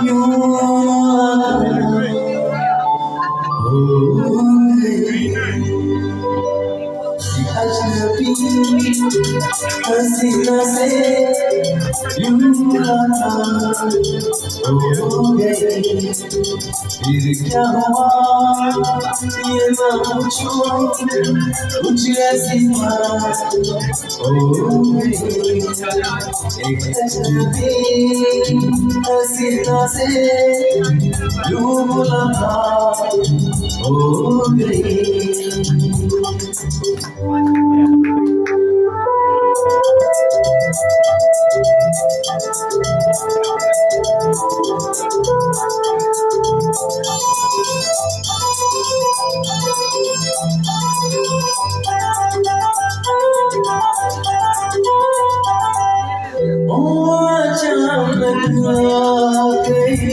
यूं हो गई अजनबी हसीना से यूं मुलाकात हो गई। फिर क्या हुआ ये ना पूछो, कुछ ऐसी बात हो गई। एक अजनबी हसीना से यूं मुलाकात हो गई। ओ अचानक आ गई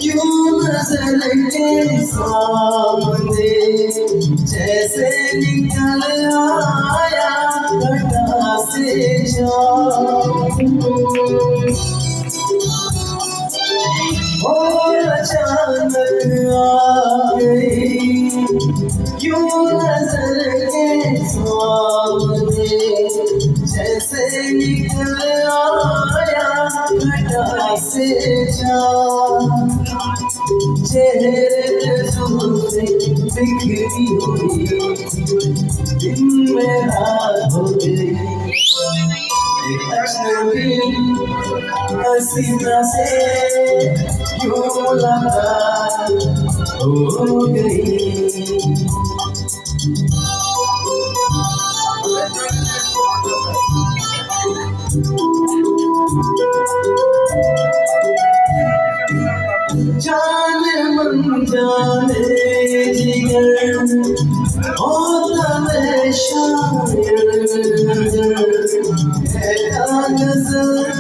क्यों नजर के सामने, जैसे निकल आया घटा से जान। ओ अचानक आ गई क्यों नजर के सामने, जैसे निकल आया घटा से जान। चेहरे पे जुल्फ़ें बिखरी हुई, दिन में रात हो गई। एक अजनबी हसीना से यूं मुलाकात हो गई। जाने मन जाने जिगर होता मैं शायर, है कागज़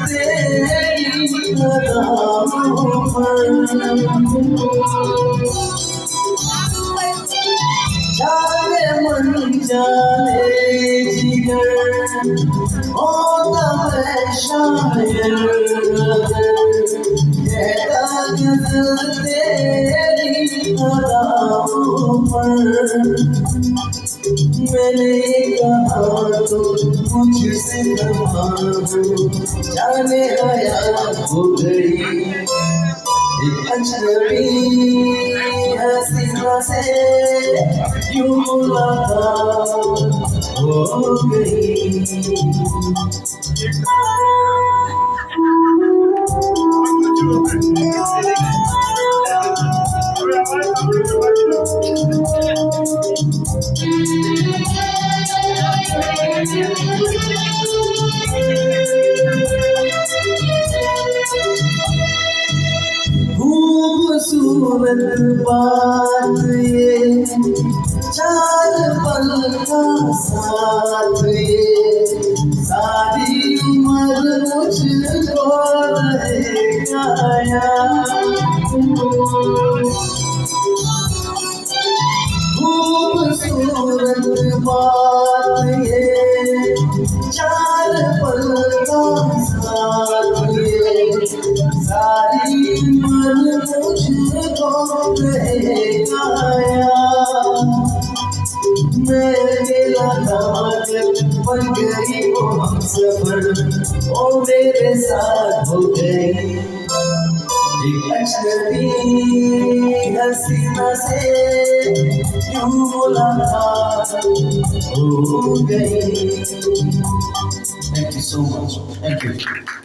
तेरी कदमों पर। जाने मन जाने जिगर होता मैं शायर, है कागज़ तेरी कदमों पर। मैंने कहा तो मुझसे कहा जाने आया हो गई। एक अजनबी हसीना से यूं मुलाकात हो गई। खूबसूरत बात ये, चार पल का साथ ये, सारी उम्र मुझको रहेगा याद। खूबसूरत बात ये, चार पल का साथ ये, सारी उम्र मुझको रहेगा याद। मेरे लगान बन गई वो हमसफर, ओ मेरे साथ हो गई। एक अजनबी हसीना से यूं मुलाकात हो गई। Thank you so much. Thank you.